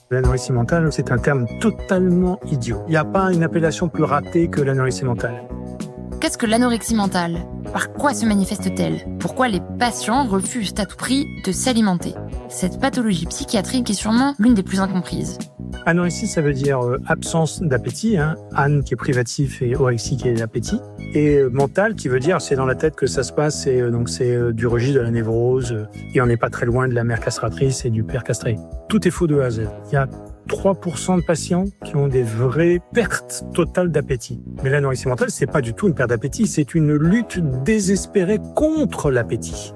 L'anorexie mentale, c'est un terme totalement idiot. Il n'y a pas une appellation plus ratée que l'anorexie mentale. Qu'est-ce que l'anorexie mentale ? Par quoi se manifeste-t-elle ? Pourquoi les patients refusent à tout prix de s'alimenter ? Cette pathologie psychiatrique est sûrement l'une des plus incomprises. Anorexie, ça veut dire absence d'appétit, Anne qui est privatif et orexie qui est l'appétit. Et mental qui veut dire c'est dans la tête que ça se passe et donc c'est du registre de la névrose et on n'est pas très loin de la mère castratrice et du père castré. Tout est faux de A à Z. Il y a 3% de patients qui ont des vraies pertes totales d'appétit. Mais l'anorexie mentale, c'est pas du tout une perte d'appétit, c'est une lutte désespérée contre l'appétit.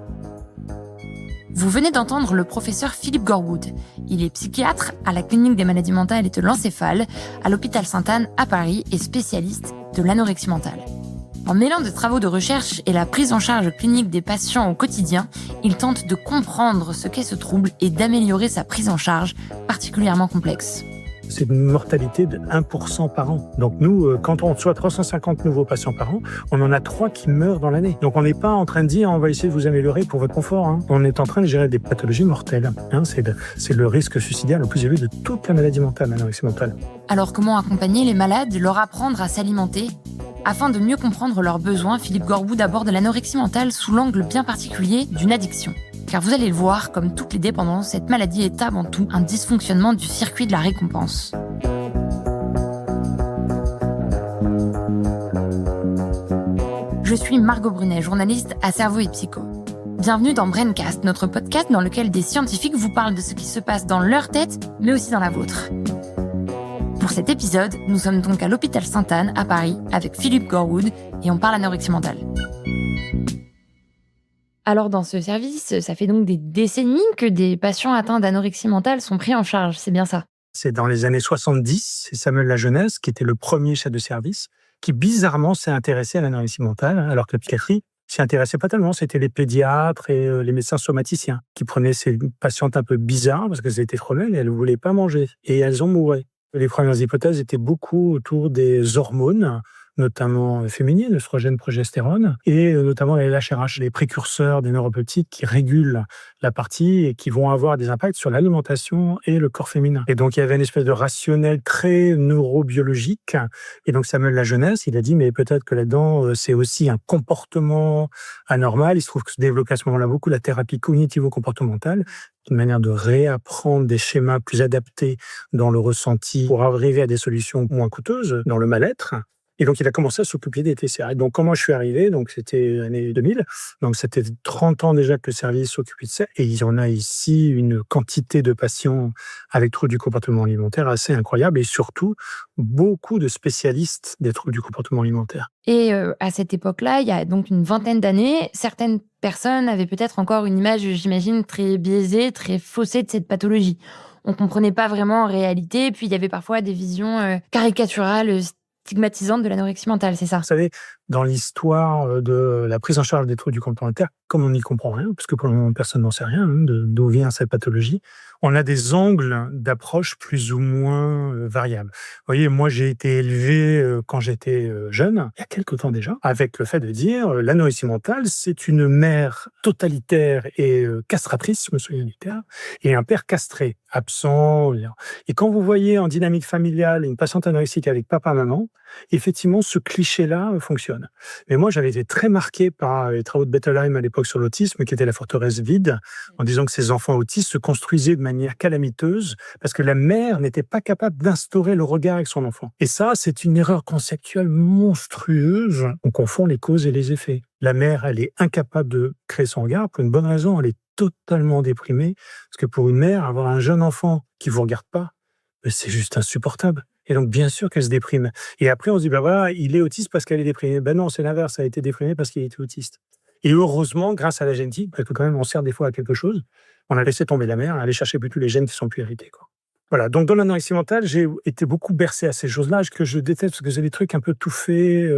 Vous venez d'entendre le professeur Philippe Gorwood. Il est psychiatre à la clinique des maladies mentales et de l'encéphale à l'hôpital Sainte-Anne à Paris et spécialiste de l'anorexie mentale. En mêlant des travaux de recherche et la prise en charge clinique des patients au quotidien, il tente de comprendre ce qu'est ce trouble et d'améliorer sa prise en charge, particulièrement complexe. C'est une mortalité de 1% par an. Donc nous, quand on reçoit 350 nouveaux patients par an, on en a 3 qui meurent dans l'année. Donc on n'est pas en train de dire on va essayer de vous améliorer pour votre confort. On est en train de gérer des pathologies mortelles. C'est le risque suicidaire le plus élevé de toute la maladie mentale, l'anorexie mentale. Alors comment accompagner les malades, leur apprendre à s'alimenter ? Afin de mieux comprendre leurs besoins, Philippe Gorwood aborde l'anorexie mentale sous l'angle bien particulier d'une addiction. Car vous allez le voir, comme toutes les dépendances, cette maladie est avant tout un dysfonctionnement du circuit de la récompense. Je suis Margot Brunet, journaliste à Cerveau et Psycho. Bienvenue dans Braincast, notre podcast dans lequel des scientifiques vous parlent de ce qui se passe dans leur tête, mais aussi dans la vôtre. Pour cet épisode, nous sommes donc à l'hôpital Sainte-Anne à Paris avec Philippe Gorwood et on parle anorexie mentale. Alors dans ce service, ça fait donc des décennies que des patients atteints d'anorexie mentale sont pris en charge, c'est bien ça ? C'est dans les années 70, c'est Samuel Lajeunesse, qui était le premier chef de service, qui bizarrement s'est intéressé à l'anorexie mentale, alors que la psychiatrie s'y intéressait pas tellement. C'était les pédiatres et les médecins somaticiens qui prenaient ces patientes un peu bizarres parce qu'elles étaient trop belles et elles ne voulaient pas manger. Et elles en mouraient. Les premières hypothèses étaient beaucoup autour des hormones, notamment féminines, l'œstrogène, progestérone, et notamment les LHRH, les précurseurs des neuropeptides qui régulent la partie et qui vont avoir des impacts sur l'alimentation et le corps féminin. Et donc, il y avait une espèce de rationnel très neurobiologique. Et donc, Samuel Lajeunesse, il a dit, mais peut-être que là-dedans, c'est aussi un comportement anormal. Il se trouve que se développe à ce moment-là beaucoup la thérapie cognitivo-comportementale, une manière de réapprendre des schémas plus adaptés dans le ressenti pour arriver à des solutions moins coûteuses dans le mal-être. Et donc, il a commencé à s'occuper des TCA. Et donc, comment je suis arrivé ? Donc, c'était l'année 2000. Donc, c'était 30 ans déjà que le service s'occupait de ça. Et il y en a ici une quantité de patients avec troubles du comportement alimentaire assez incroyable. Et surtout, beaucoup de spécialistes des troubles du comportement alimentaire. Et à cette époque-là, il y a donc une vingtaine d'années, certaines personnes avaient peut-être encore une image, j'imagine, très biaisée, très faussée de cette pathologie. On ne comprenait pas vraiment en réalité. Puis, il y avait parfois des visions caricaturales, stigmatisante de l'anorexie mentale, c'est ça ? Vous savez, dans l'histoire de la prise en charge des troubles du comportement alimentaire, comme on n'y comprend rien, parce que pour le moment, personne n'en sait rien d'où vient cette pathologie, on a des angles d'approche plus ou moins variables. Vous voyez, moi, j'ai été élevé quand j'étais jeune, il y a quelque temps déjà, avec le fait de dire l'anorexie mentale, c'est une mère totalitaire et castratrice, je me souviens du terme, et un père castré, absent. Et quand vous voyez en dynamique familiale une patiente anorexique avec papa-maman, effectivement, ce cliché-là fonctionne. Mais moi, j'avais été très marqué par les travaux de Bettelheim à l'époque sur l'autisme, qui était la forteresse vide, en disant que ces enfants autistes se construisaient de manière calamiteuse parce que la mère n'était pas capable d'instaurer le regard avec son enfant. Et ça, c'est une erreur conceptuelle monstrueuse. On confond les causes et les effets. La mère, elle est incapable de créer son regard pour une bonne raison. Elle est totalement déprimée. Parce que pour une mère, avoir un jeune enfant qui ne vous regarde pas, c'est juste insupportable. Et donc, bien sûr qu'elle se déprime. Et après, on se dit, voilà, il est autiste parce qu'elle est déprimée. Non, c'est l'inverse. Elle a été déprimée parce qu'il était autiste. Et heureusement, grâce à la génétique, parce que quand même, on sert des fois à quelque chose, on a laissé tomber la mère, aller chercher plutôt les gènes qui sont plus hérités, quoi. Voilà. Donc, dans l'anorexie mentale, j'ai été beaucoup bercé à ces choses-là, que je déteste parce que c'est des trucs un peu tout faits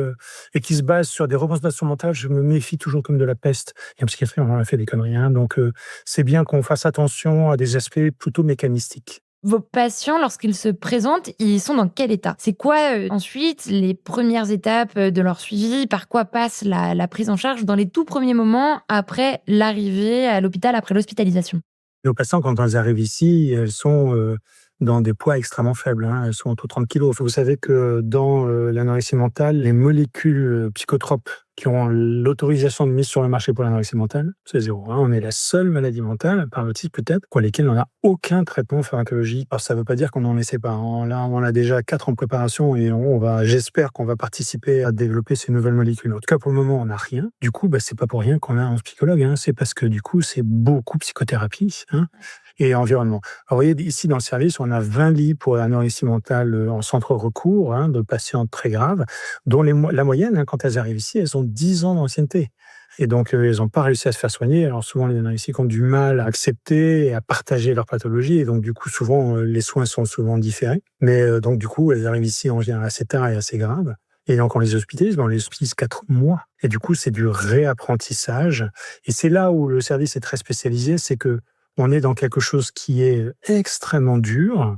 et qui se basent sur des représentations mentales. Je me méfie toujours comme de la peste. Et en psychiatrie, on en a fait des conneries. Donc, c'est bien qu'on fasse attention à des aspects plutôt mécanistiques. Vos patients, lorsqu'ils se présentent, ils sont dans quel état ? C'est quoi ensuite les premières étapes de leur suivi ? Par quoi passe la prise en charge dans les tout premiers moments après l'arrivée à l'hôpital, après l'hospitalisation ? Nos patients, quand elles arrivent ici, elles sont dans des poids extrêmement faibles. Elles sont entre 30 kilos. Vous savez que dans l'anorexie mentale, les molécules psychotropes qui ont l'autorisation de mise sur le marché pour l'anorexie mentale, c'est 0. On est la seule maladie mentale, à part l'autisme peut-être, pour lesquelles on n'a aucun traitement pharmacologique. Alors ça ne veut pas dire qu'on n'en essaie pas. Là, on a déjà 4 en préparation et j'espère qu'on va participer à développer ces nouvelles molécules. En tout cas, pour le moment, on n'a rien. Du coup, c'est pas pour rien qu'on a un psychologue. C'est parce que du coup, c'est beaucoup psychothérapie et environnement. Alors, vous voyez, ici, dans le service, on a 20 lits pour l'anorexie mentale en centre recours, de patientes très graves, dont la moyenne, quand elles arrivent ici, elles ont 10 ans d'ancienneté. Et donc, elles n'ont pas réussi à se faire soigner. Alors, souvent, les anorexiques ont du mal à accepter et à partager leur pathologie. Et donc, du coup, souvent, les soins sont souvent différés. Mais donc, du coup, elles arrivent ici en général assez tard et assez graves. Et donc, on les hospitalise 4 mois. Et du coup, c'est du réapprentissage. Et c'est là où le service est très spécialisé, c'est que on est dans quelque chose qui est extrêmement dur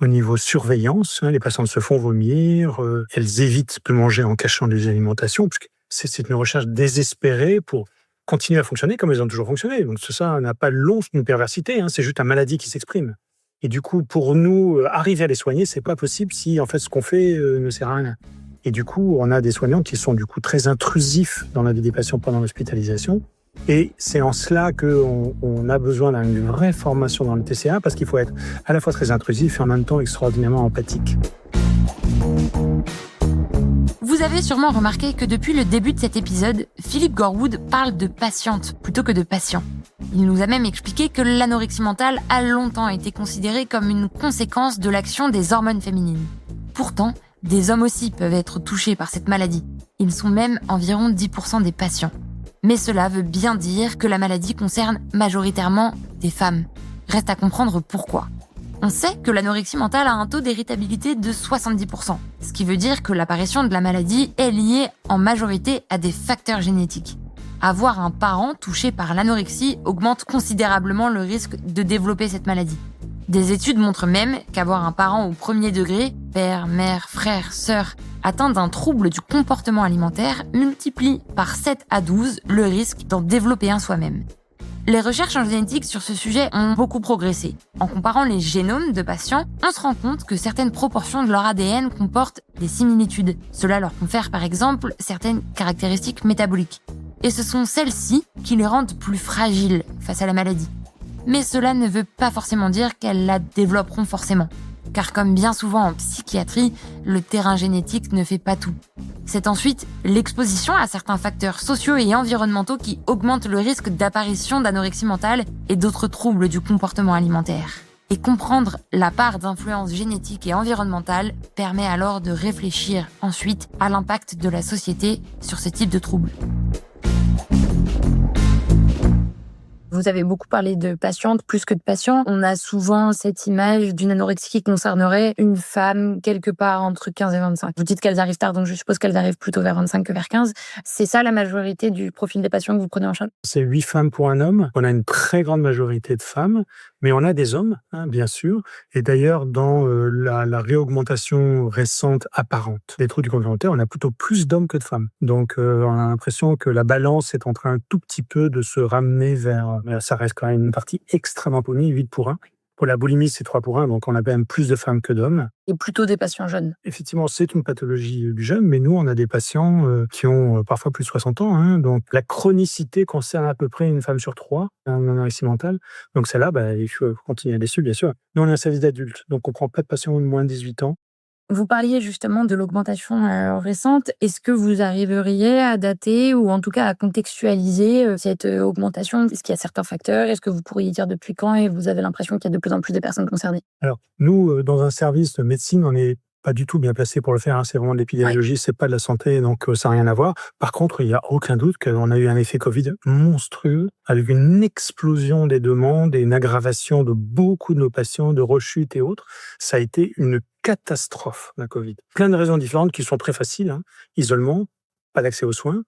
au niveau surveillance. Les patientes se font vomir, elles évitent de manger en cachant des alimentations, parce que c'est une recherche désespérée pour continuer à fonctionner comme elles ont toujours fonctionné. Donc ça n'a pas l'once d'une perversité, c'est juste une maladie qui s'exprime. Et du coup, pour nous, arriver à les soigner, c'est pas possible si en fait ce qu'on fait ne sert à rien. Et du coup, on a des soignants qui sont du coup très intrusifs dans la vie des patients pendant l'hospitalisation. Et c'est en cela qu'on a besoin d'une vraie formation dans le TCA, parce qu'il faut être à la fois très intrusif et en même temps extraordinairement empathique. Vous avez sûrement remarqué que depuis le début de cet épisode, Philippe Gorwood parle de patiente plutôt que de patient. Il nous a même expliqué que l'anorexie mentale a longtemps été considérée comme une conséquence de l'action des hormones féminines. Pourtant, des hommes aussi peuvent être touchés par cette maladie. Ils sont même environ 10% des patients. Mais cela veut bien dire que la maladie concerne majoritairement des femmes. Reste à comprendre pourquoi. On sait que l'anorexie mentale a un taux d'héritabilité de 70%, ce qui veut dire que l'apparition de la maladie est liée en majorité à des facteurs génétiques. Avoir un parent touché par l'anorexie augmente considérablement le risque de développer cette maladie. Des études montrent même qu'avoir un parent au premier degré, père, mère, frère, sœur, atteint d'un trouble du comportement alimentaire multiplie par 7 à 12 le risque d'en développer un soi-même. Les recherches en génétique sur ce sujet ont beaucoup progressé. En comparant les génomes de patients, on se rend compte que certaines proportions de leur ADN comportent des similitudes. Cela leur confère par exemple certaines caractéristiques métaboliques. Et ce sont celles-ci qui les rendent plus fragiles face à la maladie. Mais cela ne veut pas forcément dire qu'elles la développeront forcément. Car comme bien souvent en psychiatrie, le terrain génétique ne fait pas tout. C'est ensuite l'exposition à certains facteurs sociaux et environnementaux qui augmentent le risque d'apparition d'anorexie mentale et d'autres troubles du comportement alimentaire. Et comprendre la part d'influence génétique et environnementale permet alors de réfléchir ensuite à l'impact de la société sur ce type de troubles. Vous avez beaucoup parlé de patientes plus que de patients. On a souvent cette image d'une anorexie qui concernerait une femme quelque part entre 15 et 25. Vous dites qu'elles arrivent tard, donc je suppose qu'elles arrivent plutôt vers 25 que vers 15. C'est ça la majorité du profil des patients que vous prenez en charge? C'est 8 femmes pour un homme. On a une très grande majorité de femmes, mais on a des hommes, bien sûr. Et d'ailleurs, dans la réaugmentation récente apparente des troubles du comportement alimentaire, on a plutôt plus d'hommes que de femmes. Donc, on a l'impression que la balance est en train un tout petit peu de se ramener vers... Mais ça reste quand même une partie extrêmement polie, 8 pour 1. Pour la boulimie, c'est 3 pour 1, donc on a quand même plus de femmes que d'hommes. Et plutôt des patients jeunes. Effectivement, c'est une pathologie du jeune, mais nous, on a des patients qui ont parfois plus de 60 ans. Donc, la chronicité concerne à peu près une femme sur 3, un anorexie mentale. Donc, celle-là, il faut continuer à les suivre, bien sûr. Nous, on a un service d'adultes, donc on ne prend pas de patients de moins de 18 ans. Vous parliez justement de l'augmentation récente. Est-ce que vous arriveriez à dater ou en tout cas à contextualiser cette augmentation? Est-ce qu'il y a certains facteurs? Est-ce que vous pourriez dire depuis quand et vous avez l'impression qu'il y a de plus en plus de personnes concernées? Alors, nous, dans un service de médecine, on n'est pas du tout bien placé pour le faire. C'est vraiment de l'épidémiologie, c'est pas de la santé, donc ça n'a rien à voir. Par contre, il n'y a aucun doute qu'on a eu un effet Covid monstrueux, avec une explosion des demandes et une aggravation de beaucoup de nos patients, de rechutes et autres. Ça a été une catastrophe, la Covid. Plein de raisons différentes qui sont très faciles. Isolement, pas d'accès aux soins.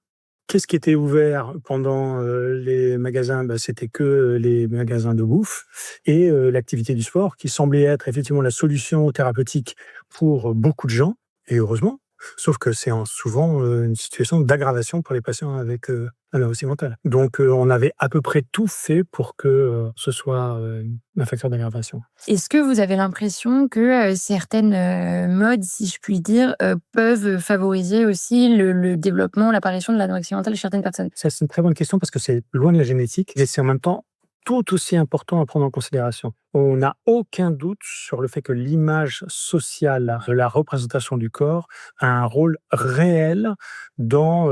Qu'est-ce qui était ouvert pendant les magasins? C'était que les magasins de bouffe et l'activité du sport qui semblait être effectivement la solution thérapeutique pour beaucoup de gens. Et heureusement, Sauf que c'est souvent une situation d'aggravation pour les patients avec anorexie mentale. Donc, on avait à peu près tout fait pour que ce soit un facteur d'aggravation. Est-ce que vous avez l'impression que certaines modes, si je puis dire, peuvent favoriser aussi le développement, l'apparition de l'anorexie mentale chez certaines personnes? Ça, c'est une très bonne question parce que c'est loin de la génétique et c'est en même temps tout aussi important à prendre en considération. On n'a aucun doute sur le fait que l'image sociale de la représentation du corps a un rôle réel dans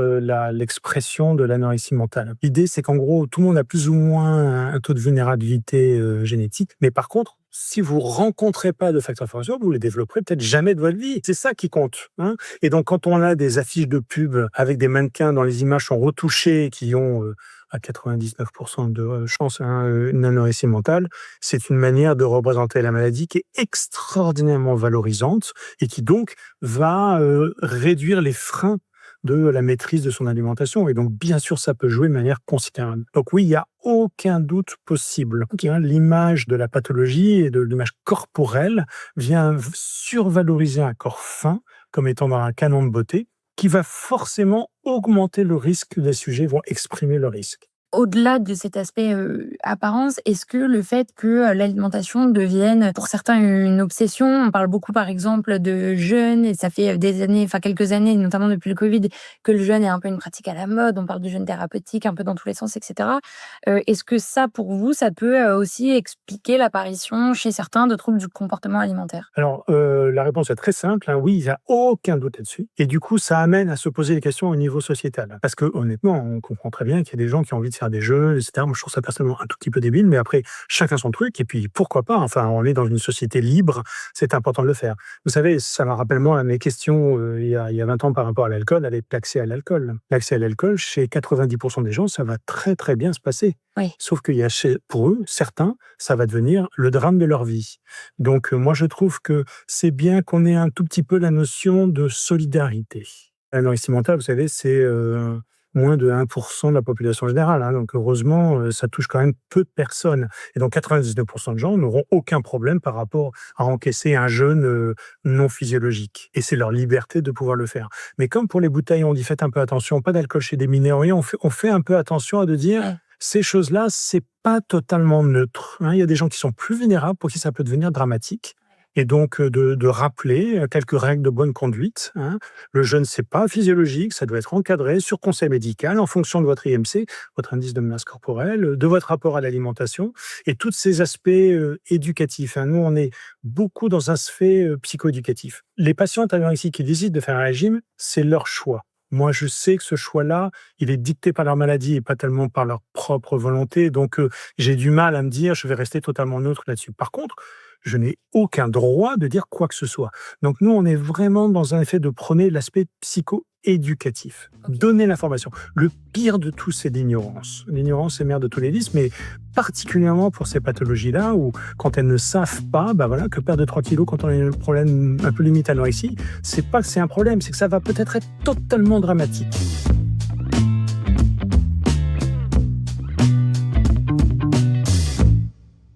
l'expression de l'anorexie mentale. L'idée, c'est qu'en gros, tout le monde a plus ou moins un taux de vulnérabilité génétique, mais par contre, si vous rencontrez pas de facteurs favorisants, vous les développerez peut-être jamais de votre vie. C'est ça qui compte, hein. Et donc, quand on a des affiches de pub avec des mannequins dont les images sont retouchées, qui ont à 99% de chance une anorexie mentale, c'est une manière de représenter la maladie qui est extraordinairement valorisante et qui donc va réduire les freins de la maîtrise de son alimentation. Et donc, bien sûr, ça peut jouer de manière considérable. Donc oui, il n'y a aucun doute possible. L'image de la pathologie et de l'image corporelle vient survaloriser un corps fin comme étant dans un canon de beauté qui va forcément augmenter le risque que les sujets vont exprimer le risque. Au-delà de cet aspect apparence, est-ce que le fait que l'alimentation devienne pour certains une obsession, on parle beaucoup par exemple de jeûne, et ça fait des années, enfin quelques années, notamment depuis le Covid, que le jeûne est un peu une pratique à la mode, on parle du jeûne thérapeutique un peu dans tous les sens, etc. Est-ce que ça, pour vous, ça peut aussi expliquer l'apparition chez certains de troubles du comportement alimentaire? Alors, la réponse est très simple, hein, oui, il n'y a aucun doute là-dessus. Et du coup, ça amène à se poser des questions au niveau sociétal. Parce que honnêtement, on comprend très bien qu'il y a des gens qui ont envie de faire des jeux, etc. Moi, je trouve ça personnellement un tout petit peu débile, mais après, chacun son truc, et puis pourquoi pas, enfin, on est dans une société libre, c'est important de le faire. Vous savez, ça me rappelle moi mes questions il y a 20 ans par rapport à l'alcool, avec l'accès à l'alcool. L'accès à l'alcool, chez 90% des gens, ça va très très bien se passer. Oui. Sauf qu'il y a pour eux, certains, ça va devenir le drame de leur vie. Donc, moi, je trouve que c'est bien qu'on ait un tout petit peu la notion de solidarité. L'anorexie mentale, vous savez, c'est moins de 1% de la population générale, hein. Donc, heureusement, ça touche quand même peu de personnes. Et donc, 99% de gens n'auront aucun problème par rapport à encaisser un jeûne non physiologique. Et c'est leur liberté de pouvoir le faire. Mais comme pour les bouteilles, on dit faites un peu attention, pas d'alcool chez des mineurs, on fait un peu attention à de dire... Ouais. Ces choses-là, c'est pas totalement neutre, hein. Il y a des gens qui sont plus vulnérables, pour qui ça peut devenir dramatique. Et donc, de rappeler quelques règles de bonne conduite, hein. Le jeûne, c'est pas physiologique, ça doit être encadré sur conseil médical en fonction de votre IMC, votre indice de masse corporelle, de votre rapport à l'alimentation et tous ces aspects éducatifs, hein. Nous, on est beaucoup dans un aspect psychoéducatif. Les patients anorexiques qui décident de faire un régime, c'est leur choix. Moi, je sais que ce choix-là, il est dicté par leur maladie et pas tellement par leur propre volonté. Donc, j'ai du mal à me dire, je vais rester totalement neutre là-dessus. Par contre, je n'ai aucun droit de dire quoi que ce soit. Donc, nous, on est vraiment dans un effet de prôner l'aspect psycho-éducatif. Donner l'information. Le pire de tout, c'est l'ignorance. L'ignorance est mère de tous les vices, mais particulièrement pour ces pathologies-là, où quand elles ne savent pas, que perdre 3 kilos quand on a un problème un peu limite anorexie, c'est pas que c'est un problème, c'est que ça va peut-être être totalement dramatique.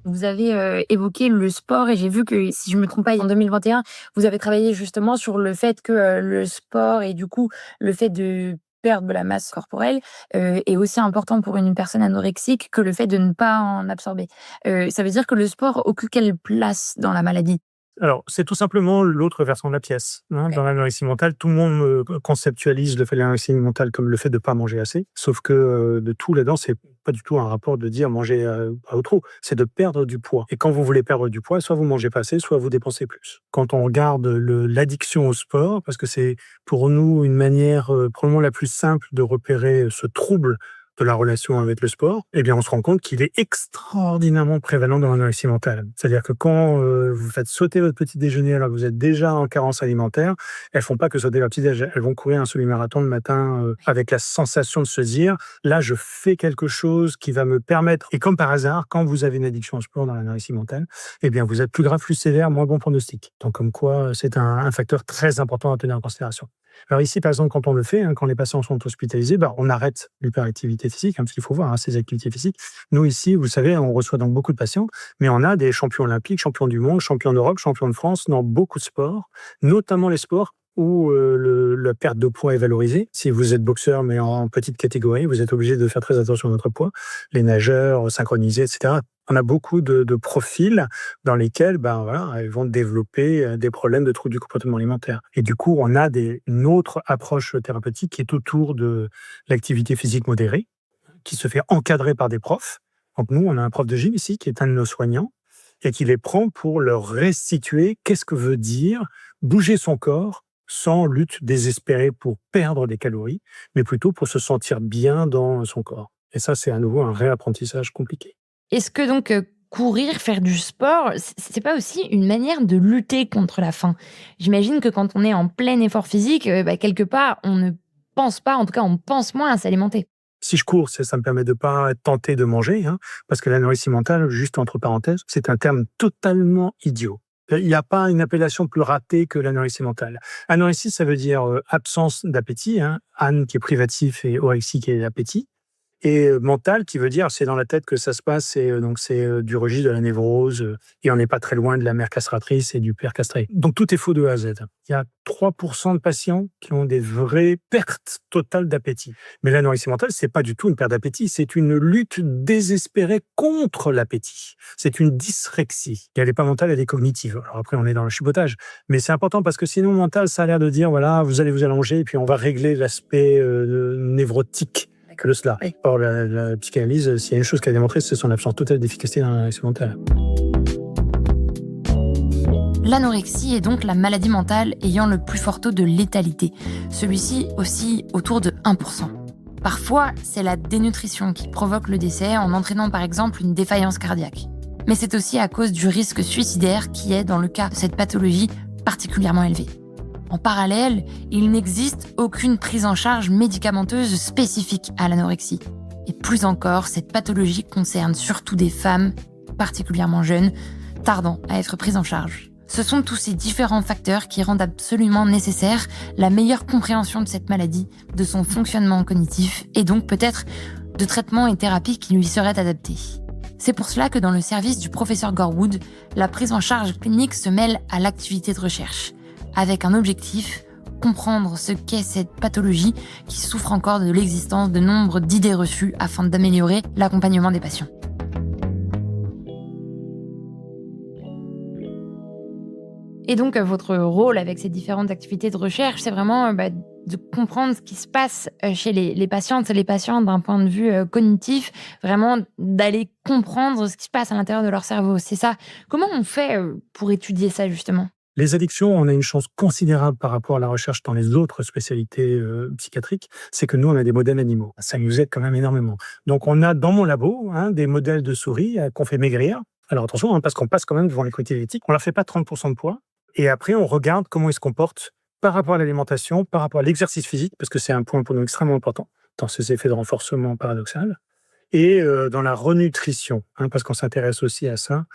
Vous avez évoqué le sport et j'ai vu que, si je ne me trompe pas, en 2021, vous avez travaillé justement sur le fait que le sport et du coup le fait de perdre de la masse corporelle est aussi important pour une personne anorexique que le fait de ne pas en absorber. Ça veut dire que le sport occupe quelle place dans la maladie? Alors, c'est tout simplement l'autre versant de la pièce, hein. Ouais. Dans l'anorexie mentale, tout le monde conceptualise le fait de l'anorexie mentale comme le fait de ne pas manger assez. Sauf que de tout là-dedans, c'est pas du tout un rapport de dire manger pas ou trop. C'est de perdre du poids. Et quand vous voulez perdre du poids, soit vous mangez pas assez, soit vous dépensez plus. Quand on regarde l'addiction au sport, parce que c'est pour nous une manière probablement la plus simple de repérer ce trouble de la relation avec le sport, eh bien, on se rend compte qu'il est extraordinairement prévalent dans l'anorexie mentale. C'est-à-dire que quand vous faites sauter votre petit déjeuner alors que vous êtes déjà en carence alimentaire, elles font pas que sauter leur petit déjeuner, elles vont courir un semi-marathon le matin avec la sensation de se dire, là, je fais quelque chose qui va me permettre, et comme par hasard, quand vous avez une addiction au sport dans l'anorexie mentale, eh bien, vous êtes plus grave, plus sévère, moins bon pronostic. Donc, comme quoi, c'est un facteur très important à tenir en considération. Alors ici, par exemple, quand on le fait, quand les patients sont hospitalisés, on arrête l'hyperactivité physique, parce qu'il faut voir ces activités physiques. Nous, ici, vous savez, on reçoit donc beaucoup de patients, mais on a des champions olympiques, champions du monde, champions d'Europe, champions de France dans beaucoup de sports, notamment les sports où la perte de poids est valorisée. Si vous êtes boxeur, mais en petite catégorie, vous êtes obligé de faire très attention à votre poids. Les nageurs, synchronisés, etc. On a beaucoup de profils dans lesquels ils vont développer des problèmes de troubles du comportement alimentaire. Et du coup, on a une autre approche thérapeutique qui est autour de l'activité physique modérée, qui se fait encadrer par des profs. Donc nous, on a un prof de gym ici qui est un de nos soignants et qui les prend pour leur restituer qu'est-ce que veut dire bouger son corps sans lutte désespérée pour perdre des calories, mais plutôt pour se sentir bien dans son corps. Et ça, c'est à nouveau un réapprentissage compliqué. Est-ce que donc courir, faire du sport, c'est pas aussi une manière de lutter contre la faim? J'imagine que quand on est en plein effort physique, quelque part, on ne pense pas, en tout cas, on pense moins à s'alimenter. Si je cours, ça me permet de pas être tenté de manger, parce que l'anorexie mentale, juste entre parenthèses, c'est un terme totalement idiot. Il n'y a pas une appellation plus ratée que l'anorexie mentale. Anorexie, ça veut dire absence d'appétit, âne qui est privatif et orexie qui est appétit. Et mental, qui veut dire c'est dans la tête que ça se passe, et donc c'est du registre de la névrose, et on n'est pas très loin de la mère castratrice et du père castré. Donc tout est faux de A à Z. Il y a 3% de patients qui ont des vraies pertes totales d'appétit. Mais l'anorexie mentale, c'est pas du tout une perte d'appétit, c'est une lutte désespérée contre l'appétit. C'est une dysrexie. Elle n'est pas mentale, elle est cognitive. Alors après, on est dans le chipotage. Mais c'est important parce que sinon, mental, ça a l'air de dire, voilà, vous allez vous allonger et puis on va régler l'aspect névrotique de cela. Or, la psychanalyse, s'il y a une chose qu'elle a démontrée, c'est son absence totale d'efficacité dans l'anorexie mentale. L'anorexie est donc la maladie mentale ayant le plus fort taux de létalité. Celui-ci oscille autour de 1%. Parfois, c'est la dénutrition qui provoque le décès en entraînant par exemple une défaillance cardiaque. Mais c'est aussi à cause du risque suicidaire qui est, dans le cas de cette pathologie, particulièrement élevé. En parallèle, il n'existe aucune prise en charge médicamenteuse spécifique à l'anorexie. Et plus encore, cette pathologie concerne surtout des femmes, particulièrement jeunes, tardant à être prises en charge. Ce sont tous ces différents facteurs qui rendent absolument nécessaire la meilleure compréhension de cette maladie, de son fonctionnement cognitif et donc peut-être de traitements et thérapies qui lui seraient adaptés. C'est pour cela que dans le service du professeur Gorwood, la prise en charge clinique se mêle à l'activité de recherche, avec un objectif, comprendre ce qu'est cette pathologie qui souffre encore de l'existence de nombre d'idées reçues afin d'améliorer l'accompagnement des patients. Et donc, votre rôle avec ces différentes activités de recherche, c'est vraiment de comprendre ce qui se passe chez les patientes et les patients d'un point de vue cognitif, vraiment d'aller comprendre ce qui se passe à l'intérieur de leur cerveau. C'est ça. Comment on fait pour étudier ça, justement ? Les addictions, on a une chance considérable par rapport à la recherche dans les autres spécialités psychiatriques, c'est que nous, on a des modèles animaux. Ça nous aide quand même énormément. Donc, on a dans mon labo des modèles de souris qu'on fait maigrir. Alors attention, parce qu'on passe quand même devant les comités d'éthique. On leur fait pas 30% de poids. Et après, on regarde comment ils se comportent par rapport à l'alimentation, par rapport à l'exercice physique, parce que c'est un point pour nous extrêmement important dans ces effets de renforcement paradoxal. Et dans la renutrition, parce qu'on s'intéresse aussi à ça.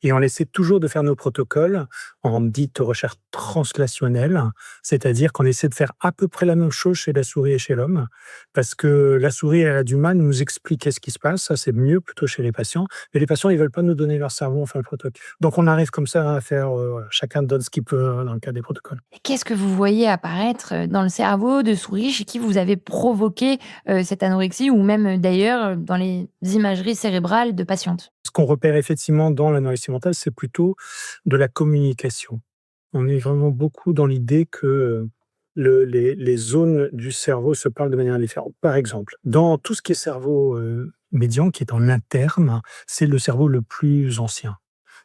Et on essaie toujours de faire nos protocoles en dite recherche translationnelle, c'est-à-dire qu'on essaie de faire à peu près la même chose chez la souris et chez l'homme, parce que la souris, elle a du mal à nous expliquer ce qui se passe, ça c'est mieux plutôt chez les patients, mais les patients, ils veulent pas nous donner leur cerveau, on fait le protocole. Donc on arrive comme ça à faire, chacun donne ce qu'il peut dans le cas des protocoles. Et qu'est-ce que vous voyez apparaître dans le cerveau de souris chez qui vous avez provoqué cette anorexie, ou même d'ailleurs dans les imageries cérébrales de patientes? Ce qu'on repère effectivement dans l'anorexie mentale, c'est plutôt de la communication. On est vraiment beaucoup dans l'idée que les zones du cerveau se parlent de manière différente. Par exemple, dans tout ce qui est cerveau médian, qui est en interne, c'est le cerveau le plus ancien.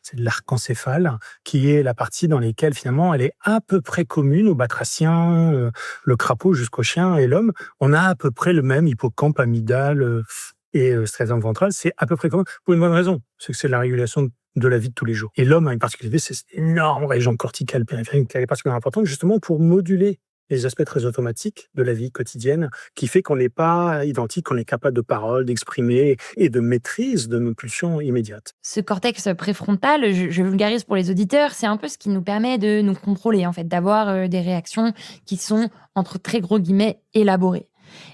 C'est l'archencéphale, qui est la partie dans laquelle finalement elle est à peu près commune au batracien, le crapaud jusqu'au chien et l'homme. On a à peu près le même hippocampe, amygdale et striatum ventral. C'est à peu près commun pour une bonne raison, c'est que c'est la régulation de la vie de tous les jours. Et l'homme a une particularité, c'est cette énorme région corticale périphérique qui est particulièrement importante justement pour moduler les aspects très automatiques de la vie quotidienne, qui fait qu'on n'est pas identique, qu'on est capable de parole, d'exprimer et de maîtrise de nos pulsions immédiates. Ce cortex préfrontal, je vulgarise pour les auditeurs, c'est un peu ce qui nous permet de nous contrôler, en fait, d'avoir des réactions qui sont, entre très gros guillemets, élaborées.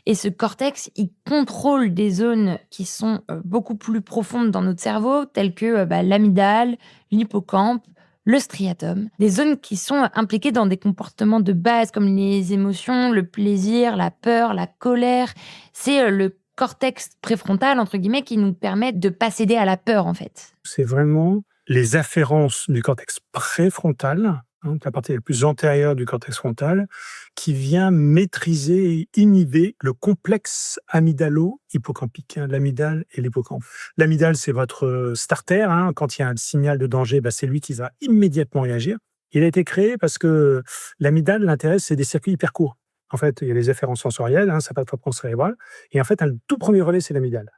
Et ce cortex, il contrôle des zones qui sont beaucoup plus profondes dans notre cerveau, telles que l'amygdale, l'hippocampe, le striatum, des zones qui sont impliquées dans des comportements de base comme les émotions, le plaisir, la peur, la colère. C'est le cortex préfrontal, entre guillemets, qui nous permet de pas céder à la peur, en fait. C'est vraiment les afférences du cortex préfrontal, donc la partie la plus antérieure du cortex frontal, qui vient maîtriser et inhiber le complexe amygdalo-hippocampique, l'amygdale et l'hippocampe. L'amygdale, c'est votre starter. Quand il y a un signal de danger, c'est lui qui va immédiatement réagir. Il a été créé parce que l'amygdale, l'intérêt, c'est des circuits hyper courts. En fait, il y a les afférences sensorielles, ça passe par le cérébral. Et en fait, un tout premier relais, c'est l'amygdale.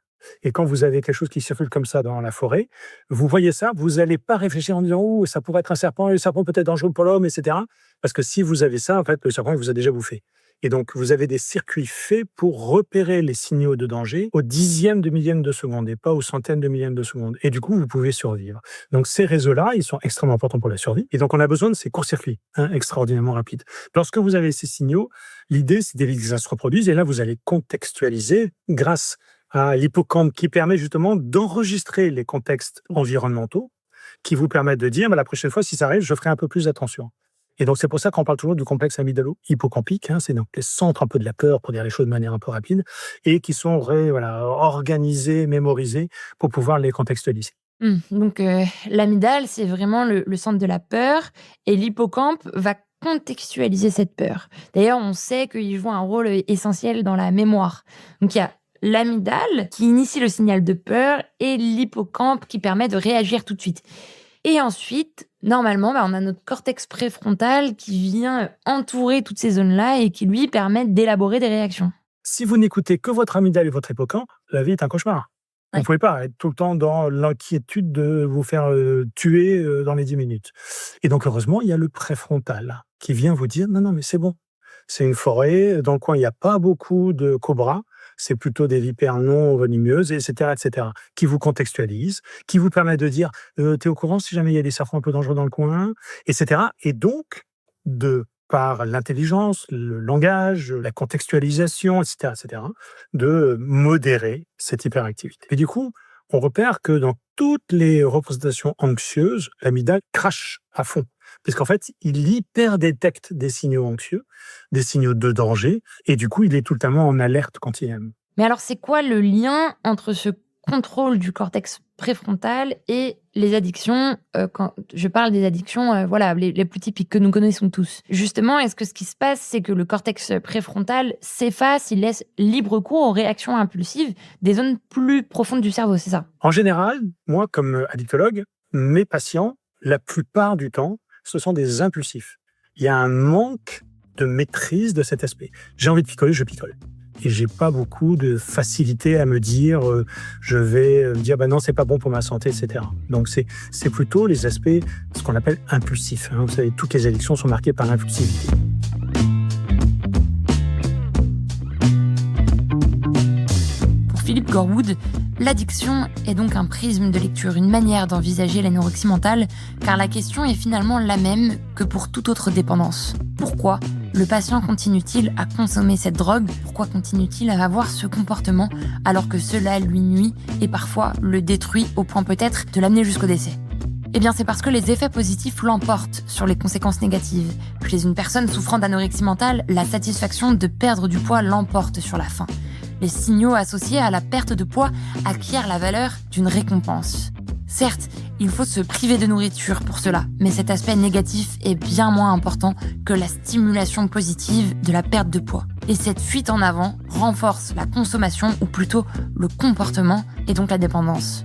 Et quand vous avez quelque chose qui circule comme ça dans la forêt, vous voyez ça, vous n'allez pas réfléchir en disant « Oh, ça pourrait être un serpent, et le serpent peut être dangereux pour l'homme, etc. » Parce que si vous avez ça, en fait, le serpent il vous a déjà bouffé. Et donc, vous avez des circuits faits pour repérer les signaux de danger au dixième de millième de seconde et pas aux centaines de millièmes de seconde. Et du coup, vous pouvez survivre. Donc, ces réseaux-là, ils sont extrêmement importants pour la survie. Et donc, on a besoin de ces courts-circuits extraordinairement rapides. Lorsque vous avez ces signaux, l'idée, c'est d'éviter que ça se reproduise. Et là, vous allez contextualiser grâce à l'hippocampe qui permet justement d'enregistrer les contextes environnementaux qui vous permettent de dire la prochaine fois, si ça arrive, je ferai un peu plus attention. Et donc, c'est pour ça qu'on parle toujours du complexe amygdalo-hippocampique. C'est donc les centres un peu de la peur, pour dire les choses de manière un peu rapide, et qui sont organisés, mémorisés pour pouvoir les contextualiser. Donc, l'amygdale, c'est vraiment le centre de la peur, et l'hippocampe va contextualiser cette peur. D'ailleurs, on sait qu'il joue un rôle essentiel dans la mémoire. Donc, il y a l'amygdale qui initie le signal de peur et l'hippocampe qui permet de réagir tout de suite. Et ensuite, normalement, on a notre cortex préfrontal qui vient entourer toutes ces zones-là et qui, lui, permet d'élaborer des réactions. Si vous n'écoutez que votre amygdale et votre hippocampe, la vie est un cauchemar. Vous ne pouvez pas être tout le temps dans l'inquiétude de vous faire tuer dans les 10 minutes. Et donc, heureusement, il y a le préfrontal qui vient vous dire « Non, mais c'est bon. C'est une forêt, dans le coin, il n'y a pas beaucoup de cobras. C'est plutôt des vipères non venimeuses, etc., qui vous contextualisent, qui vous permettent de dire t'es au courant si jamais il y a des serpents un peu dangereux dans le coin, etc. Et donc, par l'intelligence, le langage, la contextualisation, etc., de modérer cette hyperactivité. Et du coup, on repère que dans toutes les représentations anxieuses, l'amygdale crache à fond. Puisqu'en fait, il hyper-détecte des signaux anxieux, des signaux de danger, et du coup, il est tout le temps en alerte quand il aime. Mais alors, c'est quoi le lien entre ce contrôle du cortex préfrontal et les addictions? Quand je parle des addictions, les plus typiques que nous connaissons tous. Justement, est-ce que ce qui se passe, c'est que le cortex préfrontal s'efface, il laisse libre cours aux réactions impulsives des zones plus profondes du cerveau, c'est ça? En général, moi, comme addictologue, mes patients, la plupart du temps, ce sont des impulsifs. Il y a un manque de maîtrise de cet aspect. J'ai envie de picoler, je picole. Et j'ai pas beaucoup de facilité à me dire, je vais me dire, non, c'est pas bon pour ma santé, etc. Donc, c'est plutôt les aspects, ce qu'on appelle impulsifs. Vous savez, toutes les addictions sont marquées par l'impulsivité. Pour Philippe Gorwood, l'addiction est donc un prisme de lecture, une manière d'envisager l'anorexie mentale, car la question est finalement la même que pour toute autre dépendance. Pourquoi le patient continue-t-il à consommer cette drogue? Pourquoi continue-t-il à avoir ce comportement alors que cela lui nuit et parfois le détruit au point peut-être de l'amener jusqu'au décès? Eh bien, c'est parce que les effets positifs l'emportent sur les conséquences négatives. Chez une personne souffrant d'anorexie mentale, la satisfaction de perdre du poids l'emporte sur la faim. Les signaux associés à la perte de poids acquièrent la valeur d'une récompense. Certes, il faut se priver de nourriture pour cela, mais cet aspect négatif est bien moins important que la stimulation positive de la perte de poids. Et cette fuite en avant renforce la consommation, ou plutôt le comportement, et donc la dépendance.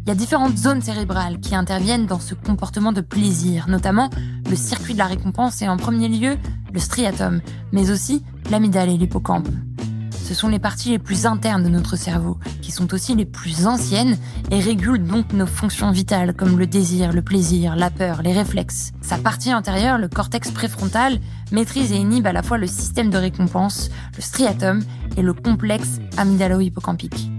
Il y a différentes zones cérébrales qui interviennent dans ce comportement de plaisir, notamment le circuit de la récompense et en premier lieu le striatum, mais aussi l'amygdale et l'hippocampe. Ce sont les parties les plus internes de notre cerveau, qui sont aussi les plus anciennes et régulent donc nos fonctions vitales comme le désir, le plaisir, la peur, les réflexes. Sa partie antérieure, le cortex préfrontal, maîtrise et inhibe à la fois le système de récompense, le striatum et le complexe amygdalo-hippocampique.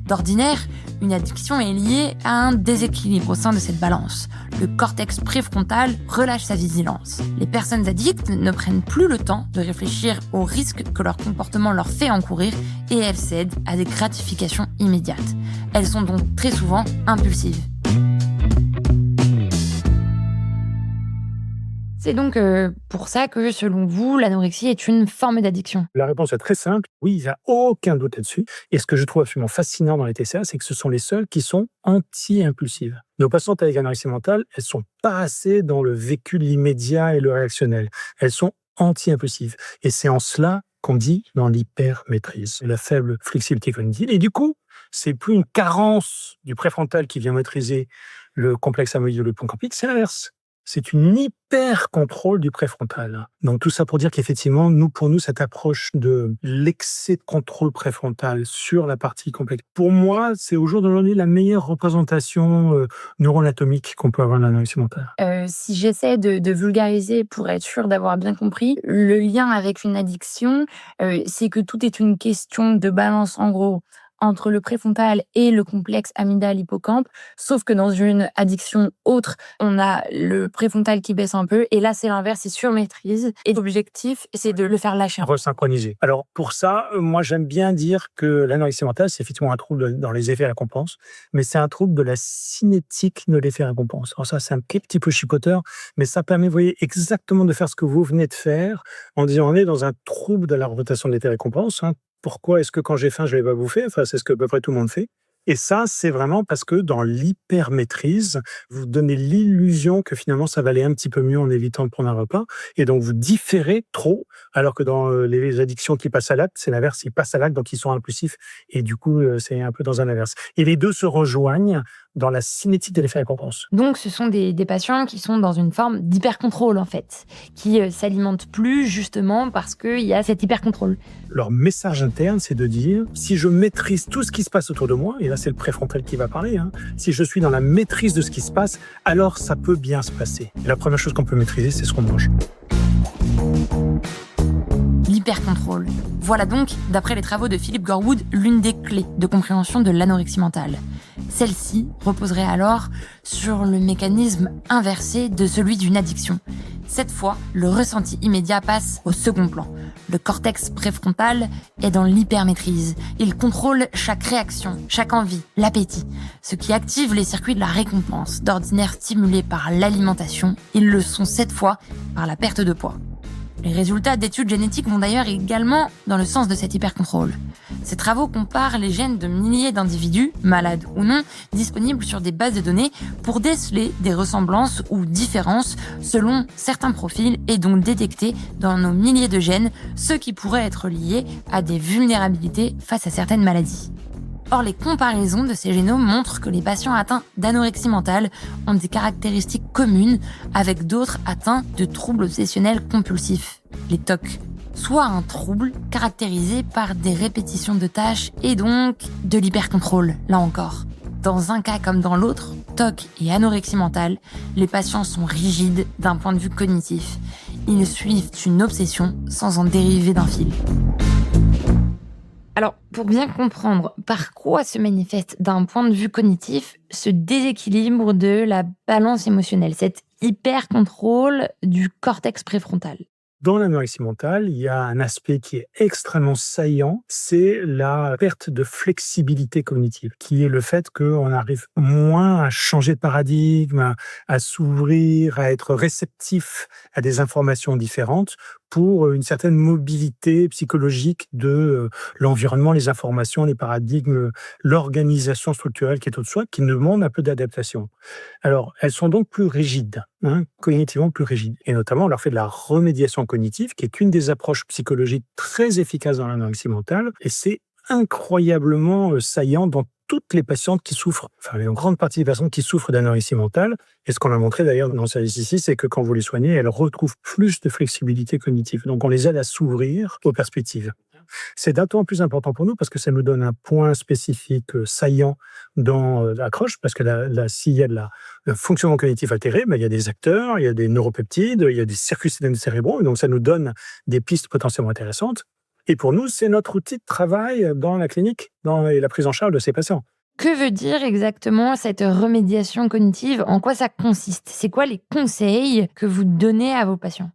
D'ordinaire, une addiction est liée à un déséquilibre au sein de cette balance. Le cortex préfrontal relâche sa vigilance. Les personnes addictes ne prennent plus le temps de réfléchir aux risques que leur comportement leur fait encourir et elles cèdent à des gratifications immédiates. Elles sont donc très souvent impulsives. C'est donc pour ça que, selon vous, l'anorexie est une forme d'addiction. La réponse est très simple. Oui, il n'y a aucun doute là-dessus. Et ce que je trouve absolument fascinant dans les TCA, c'est que ce sont les seules qui sont anti-impulsives. Nos patientes avec anorexie mentale, elles sont pas assez dans le vécu, l'immédiat et le réactionnel. Elles sont anti-impulsives. Et c'est en cela qu'on dit dans l'hypermaîtrise, la faible flexibilité cognitive. Et du coup, c'est plus une carence du préfrontal qui vient maîtriser le complexe amyloïde hippocampique, c'est l'inverse. C'est une hyper-contrôle du préfrontal. Donc tout ça pour dire qu'effectivement, pour nous, cette approche de l'excès de contrôle préfrontal sur la partie complexe, pour moi, c'est au jour d'aujourd'hui la meilleure représentation neuroanatomique qu'on peut avoir de l'anorexie mentale. Si j'essaie de vulgariser pour être sûre d'avoir bien compris, le lien avec une addiction, c'est que tout est une question de balance, en gros, entre le préfrontal et le complexe amygdale-hippocampe, sauf que dans une addiction autre, on a le préfrontal qui baisse un peu, et là c'est l'inverse, c'est sur maîtrise, et l'objectif c'est de le faire lâcher. Resynchroniser. Alors pour ça, moi j'aime bien dire que l'anorexie mentale, c'est effectivement un trouble dans les effets récompense, mais c'est un trouble de la cinétique de l'effet récompense. Alors ça, c'est un petit peu chipoteur, mais ça permet, vous voyez, exactement de faire ce que vous venez de faire, en disant on est dans un trouble de la représentation de l'effet récompense. Pourquoi est-ce que quand j'ai faim, je ne vais pas bouffer? Enfin, c'est ce que à peu près tout le monde fait. Et ça, c'est vraiment parce que dans l'hypermaîtrise, vous donnez l'illusion que finalement, ça va aller un petit peu mieux en évitant de prendre un repas. Et donc, vous différez trop, alors que dans les addictions qui passent à l'acte, c'est l'inverse. Ils passent à l'acte, donc ils sont impulsifs. Et du coup, c'est un peu dans un inverse. Et les deux se rejoignent dans la cinétique de l'effet récompense. Donc, ce sont des patients qui sont dans une forme d'hyper-contrôle, en fait, qui s'alimentent plus justement parce qu'il y a cet hyper-contrôle. Leur message interne, c'est de dire, si je maîtrise tout ce qui se passe autour de moi, et là c'est le préfrontal qui va parler, si je suis dans la maîtrise de ce qui se passe, alors ça peut bien se passer. Et la première chose qu'on peut maîtriser, c'est ce qu'on mange. L'hypercontrôle. Voilà donc, d'après les travaux de Philip Gorwood, l'une des clés de compréhension de l'anorexie mentale. Celle-ci reposerait alors sur le mécanisme inversé de celui d'une addiction. Cette fois, le ressenti immédiat passe au second plan. Le cortex préfrontal est dans l'hypermaîtrise. Il contrôle chaque réaction, chaque envie, l'appétit. Ce qui active les circuits de la récompense, d'ordinaire stimulés par l'alimentation, ils le sont cette fois par la perte de poids. Les résultats d'études génétiques vont d'ailleurs également dans le sens de cet hypercontrôle. Ces travaux comparent les gènes de milliers d'individus, malades ou non, disponibles sur des bases de données pour déceler des ressemblances ou différences selon certains profils et donc détecter dans nos milliers de gènes ceux qui pourraient être liés à des vulnérabilités face à certaines maladies. Or, les comparaisons de ces génomes montrent que les patients atteints d'anorexie mentale ont des caractéristiques communes avec d'autres atteints de troubles obsessionnels compulsifs, les TOC. Soit un trouble caractérisé par des répétitions de tâches et donc de l'hypercontrôle, là encore. Dans un cas comme dans l'autre, TOC et anorexie mentale, les patients sont rigides d'un point de vue cognitif. Ils suivent une obsession sans en dériver d'un fil. Alors, pour bien comprendre par quoi se manifeste d'un point de vue cognitif ce déséquilibre de la balance émotionnelle, cet hyper-contrôle du cortex préfrontal. Dans l'anorexie mentale, il y a un aspect qui est extrêmement saillant, c'est la perte de flexibilité cognitive, qui est le fait qu'on arrive moins à changer de paradigme, à s'ouvrir, à être réceptif à des informations différentes pour une certaine mobilité psychologique de l'environnement, les informations, les paradigmes, l'organisation structurelle qui est au-dessus de soi, qui demande un peu d'adaptation. Alors, elles sont donc plus rigides, cognitivement plus rigides. Et notamment, on leur fait de la remédiation cognitive, qui est une des approches psychologiques très efficaces dans l'anorexie mentale. Et c'est incroyablement saillant dans toutes les patientes qui souffrent, enfin une grande partie des patientes qui souffrent d'anorexie mentale. Et ce qu'on a montré d'ailleurs dans le service ici, c'est que quand vous les soignez, elles retrouvent plus de flexibilité cognitive. Donc on les aide à s'ouvrir aux perspectives. C'est d'autant plus important pour nous parce que ça nous donne un point spécifique saillant dans l'approche, parce que s'il y a de la fonctionnement cognitif altéré, il y a des acteurs, il y a des neuropeptides, il y a des circuits cérébraux, et donc ça nous donne des pistes potentiellement intéressantes. Et pour nous, c'est notre outil de travail dans la clinique, dans la prise en charge de ces patients. Que veut dire exactement cette remédiation cognitive? En quoi ça consiste? C'est quoi les conseils que vous donnez à vos patients?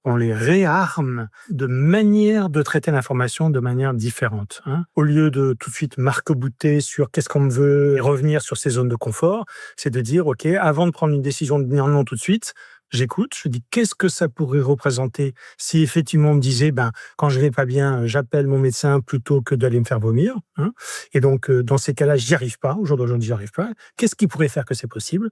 On les réarme de manière de traiter l'information de manière différente. Au lieu de tout de suite marc-bouter sur qu'est-ce qu'on veut et revenir sur ces zones de confort, c'est de dire, OK, avant de prendre une décision de dire non tout de suite, j'écoute, je dis qu'est-ce que ça pourrait représenter si effectivement on me disait, quand je vais pas bien, j'appelle mon médecin plutôt que d'aller me faire vomir, hein. Et donc, dans ces cas-là, j'y arrive pas. Au jour d'aujourd'hui, j'y arrive pas. Qu'est-ce qui pourrait faire que c'est possible?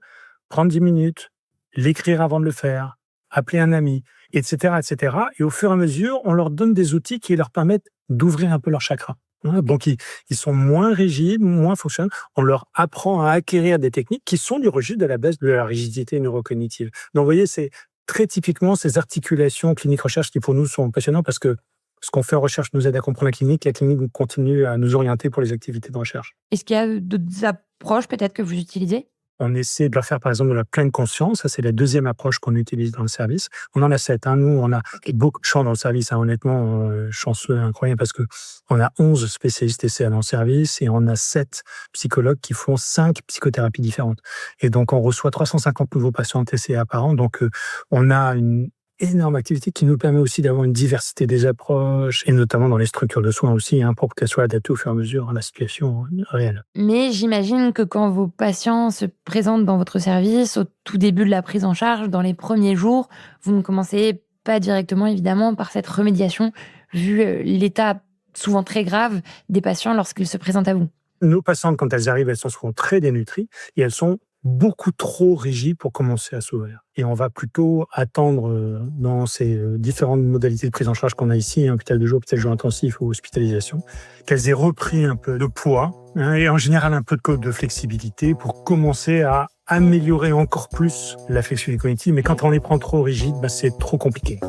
Prendre 10 minutes, l'écrire avant de le faire, appeler un ami, etc., etc. Et au fur et à mesure, on leur donne des outils qui leur permettent d'ouvrir un peu leur chakra. Hein. Donc, ils sont moins rigides, moins fonctionnels. On leur apprend à acquérir des techniques qui sont du registre de la baisse de la rigidité neurocognitive. Donc, vous voyez, c'est très typiquement ces articulations clinique-recherche qui, pour nous, sont passionnantes parce que ce qu'on fait en recherche nous aide à comprendre la clinique continue à nous orienter pour les activités de recherche. Est-ce qu'il y a d'autres approches peut-être que vous utilisez? On essaie de leur faire, par exemple, de la pleine conscience. Ça, c'est la deuxième approche qu'on utilise dans le service. On en a 7. Nous, on a beaucoup de champs dans le service. Honnêtement, chanceux, incroyable, parce que on a 11 spécialistes TCA dans le service et on a 7 psychologues qui font 5 psychothérapies différentes. Et donc, on reçoit 350 nouveaux patients en TCA par an. Donc, on a une énorme activité qui nous permet aussi d'avoir une diversité des approches, et notamment dans les structures de soins aussi, pour qu'elles soient adaptées au fur et à mesure à la situation réelle. Mais j'imagine que quand vos patients se présentent dans votre service, au tout début de la prise en charge, dans les premiers jours, vous ne commencez pas directement, évidemment, par cette remédiation, vu l'état souvent très grave des patients lorsqu'ils se présentent à vous. Nos patientes, quand elles arrivent, elles sont souvent très dénutries et elles sont beaucoup trop rigides pour commencer à s'ouvrir. Et on va plutôt attendre dans ces différentes modalités de prise en charge qu'on a ici, hôpital de jour, hôpital de jour intensif ou hospitalisation, qu'elles aient repris un peu de poids et en général un peu de flexibilité pour commencer à améliorer encore plus la flexibilité cognitive. Mais quand on les prend trop rigides, c'est trop compliqué.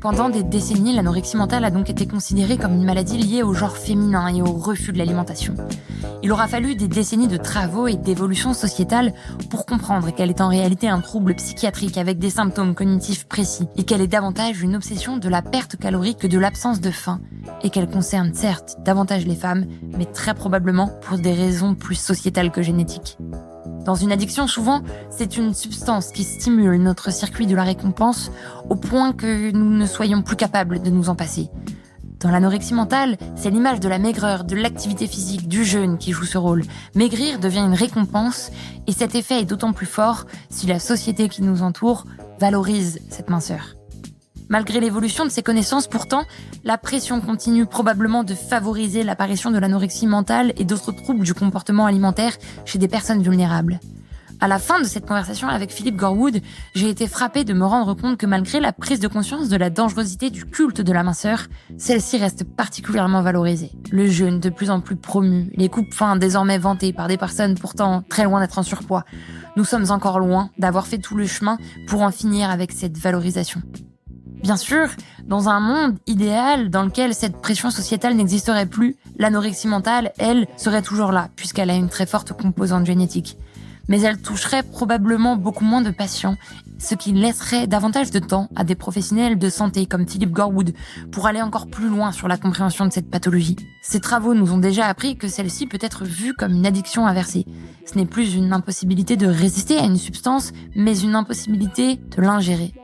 Pendant des décennies, l'anorexie mentale a donc été considérée comme une maladie liée au genre féminin et au refus de l'alimentation. Il aura fallu des décennies de travaux et d'évolutions sociétales pour comprendre qu'elle est en réalité un trouble psychiatrique avec des symptômes cognitifs précis et qu'elle est davantage une obsession de la perte calorique que de l'absence de faim et qu'elle concerne certes davantage les femmes, mais très probablement pour des raisons plus sociétales que génétiques. Dans une addiction, souvent, c'est une substance qui stimule notre circuit de la récompense au point que nous ne soyons plus capables de nous en passer. Dans l'anorexie mentale, c'est l'image de la maigreur, de l'activité physique, du jeûne qui joue ce rôle. Maigrir devient une récompense et cet effet est d'autant plus fort si la société qui nous entoure valorise cette minceur. Malgré l'évolution de ces connaissances, pourtant, la pression continue probablement de favoriser l'apparition de l'anorexie mentale et d'autres troubles du comportement alimentaire chez des personnes vulnérables. À la fin de cette conversation avec Philippe Gorwood, j'ai été frappée de me rendre compte que malgré la prise de conscience de la dangerosité du culte de la minceur, celle-ci reste particulièrement valorisée. Le jeûne de plus en plus promu, les coupes-faim désormais vantées par des personnes pourtant très loin d'être en surpoids. Nous sommes encore loin d'avoir fait tout le chemin pour en finir avec cette valorisation. Bien sûr, dans un monde idéal dans lequel cette pression sociétale n'existerait plus, l'anorexie mentale, elle, serait toujours là, puisqu'elle a une très forte composante génétique. Mais elle toucherait probablement beaucoup moins de patients, ce qui laisserait davantage de temps à des professionnels de santé comme Philippe Gorwood pour aller encore plus loin sur la compréhension de cette pathologie. Ces travaux nous ont déjà appris que celle-ci peut être vue comme une addiction inversée. Ce n'est plus une impossibilité de résister à une substance, mais une impossibilité de l'ingérer.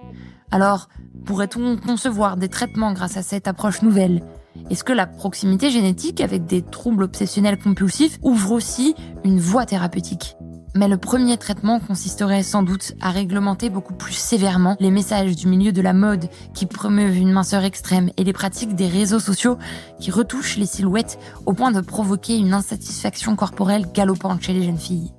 Alors, pourrait-on concevoir des traitements grâce à cette approche nouvelle ? Est-ce que la proximité génétique avec des troubles obsessionnels compulsifs ouvre aussi une voie thérapeutique ? Mais le premier traitement consisterait sans doute à réglementer beaucoup plus sévèrement les messages du milieu de la mode qui promeuvent une minceur extrême et les pratiques des réseaux sociaux qui retouchent les silhouettes au point de provoquer une insatisfaction corporelle galopante chez les jeunes filles.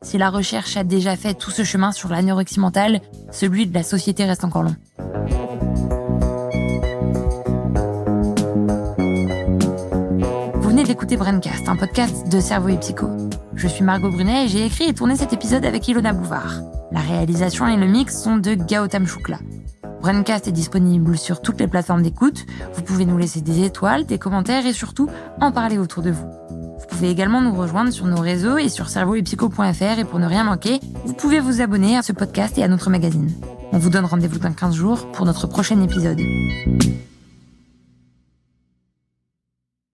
Si la recherche a déjà fait tout ce chemin sur l'anorexie mentale, celui de la société reste encore long. Vous venez d'écouter Braincast, un podcast de Cerveau et Psycho. Je suis Margot Brunet et j'ai écrit et tourné cet épisode avec Ilona Bouvard. La réalisation et le mix sont de Gautam Shukla. Braincast est disponible sur toutes les plateformes d'écoute. Vous pouvez nous laisser des étoiles, des commentaires et surtout en parler autour de vous. Vous pouvez également nous rejoindre sur nos réseaux et sur cerveauetpsycho.fr et pour ne rien manquer, vous pouvez vous abonner à ce podcast et à notre magazine. On vous donne rendez-vous dans 15 jours pour notre prochain épisode.